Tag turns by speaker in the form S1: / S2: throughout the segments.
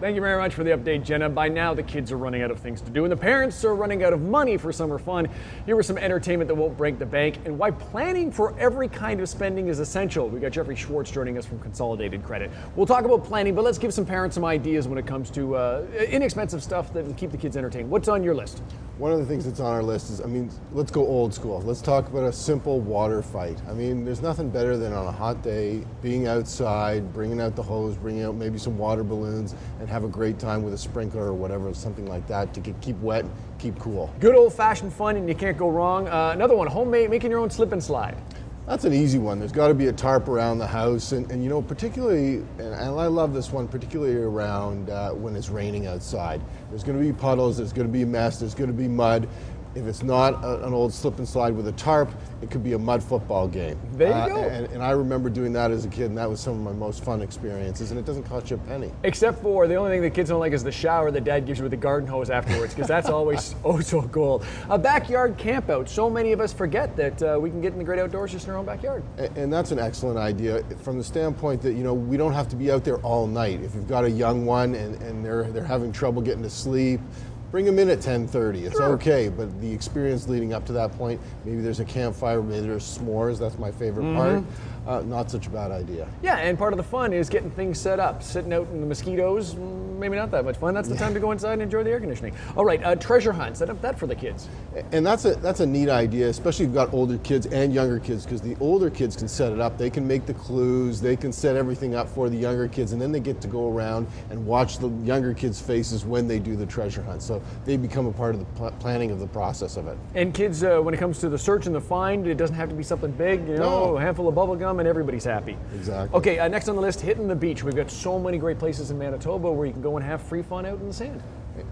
S1: Thank you very much for the update, Jenna. By now, the kids are running out of things to do, and the parents are running out of money for summer fun. Here was some entertainment that won't break the bank, and why planning for every kind of spending is essential. We got Jeffrey Schwartz joining us from Consolidated Credit. We'll talk about planning, but let's give some parents some ideas when it comes to inexpensive stuff that will keep the kids entertained. What's on your list?
S2: One of the things that's on our list is, let's go old school. Let's talk about a simple water fight. There's nothing better than on a hot day, being outside, bringing out the hose, bringing out maybe some water balloons, and have a great time with a sprinkler or whatever, something like that to keep wet, keep cool.
S1: Good old-fashioned fun, and you can't go wrong. Another one, homemade, making your own slip and slide.
S2: That's an easy one. There's got to be a tarp around the house, and particularly, and I love this one, particularly around when it's raining outside. There's going to be puddles, there's going to be a mess, there's going to be mud. If it's not an old slip and slide with a tarp, it could be a mud football game.
S1: There you go.
S2: And I remember doing that as a kid, and that was some of my most fun experiences, and it doesn't cost you a penny.
S1: Except for the only thing the kids don't like is the shower that dad gives you with the garden hose afterwards, because that's always oh so cool. A backyard camp out. So many of us forget that we can get in the great outdoors just in our own backyard.
S2: And that's an excellent idea from the standpoint that, we don't have to be out there all night. If you've got a young one and they're having trouble getting to sleep, bring them in at 10:30. It's okay, but the experience leading up to that point, maybe there's a campfire, maybe there's s'mores. That's my favorite part. Not such a bad idea.
S1: Yeah, and part of the fun is getting things set up. Sitting out in the mosquitoes, maybe not that much fun. That's the time to go inside and enjoy the air conditioning. All right, treasure hunt. Set up that for the kids.
S2: And that's a neat idea, especially if you've got older kids and younger kids, because the older kids can set it up. They can make the clues. They can set everything up for the younger kids, and then they get to go around and watch the younger kids' faces when they do the treasure hunt. So they become a part of the planning of the process of it.
S1: And kids, when it comes to the search and the find, it doesn't have to be something big, a handful of bubble gum and everybody's happy.
S2: Exactly.
S1: Okay, next on the list, hitting the beach. We've got so many great places in Manitoba where you can go and have free fun out in the sand.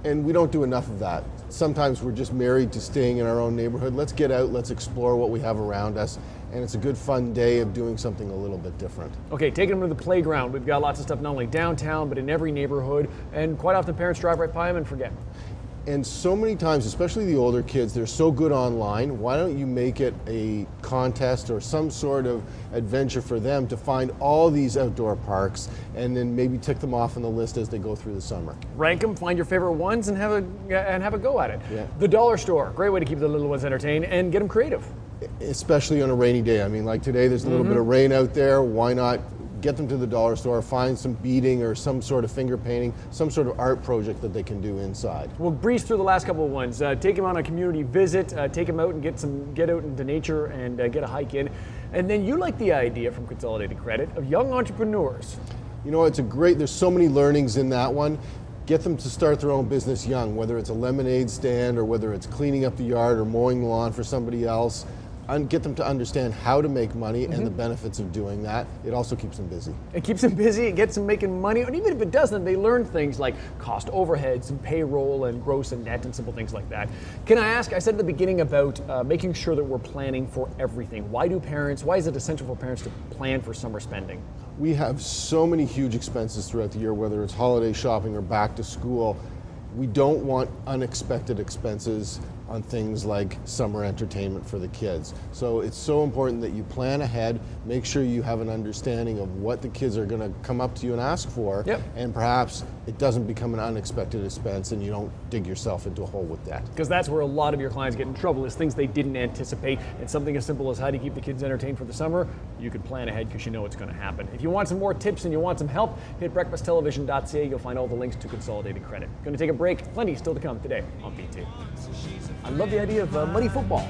S2: And we don't do enough of that. Sometimes we're just married to staying in our own neighborhood. Let's get out, let's explore what we have around us, and it's a good fun day of doing something a little bit different.
S1: Okay, taking them to the playground. We've got lots of stuff not only downtown, but in every neighborhood, and quite often parents drive right by them and forget.
S2: And so many times, especially the older kids, they're so good online. Why don't you make it a contest or some sort of adventure for them to find all these outdoor parks and then maybe tick them off on the list as they go through the summer.
S1: Rank them, find your favorite ones, and have a go at it.
S2: Yeah.
S1: The dollar store, great way to keep the little ones entertained and get them creative.
S2: Especially on a rainy day. Like today, there's a little bit of rain out there. Why not get them to the dollar store, find some beading or some sort of finger painting, some sort of art project that they can do inside.
S1: We'll breeze through the last couple of ones. Take them on a community visit, take them out and get out into nature and get a hike in. And then you like the idea from Consolidated Credit of young entrepreneurs.
S2: There's so many learnings in that one. Get them to start their own business young, whether it's a lemonade stand or whether it's cleaning up the yard or mowing the lawn for somebody else. And get them to understand how to make money and the benefits of doing that. It also keeps them busy.
S1: It keeps them busy, it gets them making money, and even if it doesn't, they learn things like cost overheads and payroll and gross and net and simple things like that. Can I ask, I said at the beginning about making sure that we're planning for everything. Why is it essential for parents to plan for summer spending?
S2: We have so many huge expenses throughout the year, whether it's holiday shopping or back to school. We don't want unexpected expenses on things like summer entertainment for the kids. So it's so important that you plan ahead, make sure you have an understanding of what the kids are going to come up to you and ask for, and perhaps it doesn't become an unexpected expense and you don't dig yourself into a hole with that.
S1: Because that's where a lot of your clients get in trouble, is things they didn't anticipate. And something as simple as how do you keep the kids entertained for the summer, you can plan ahead because you know it's going to happen. If you want some more tips and you want some help, hit breakfasttelevision.ca. You'll find all the links to Consolidated Credit. Going to take a break. Plenty still to come today on BT. I love the idea of muddy football.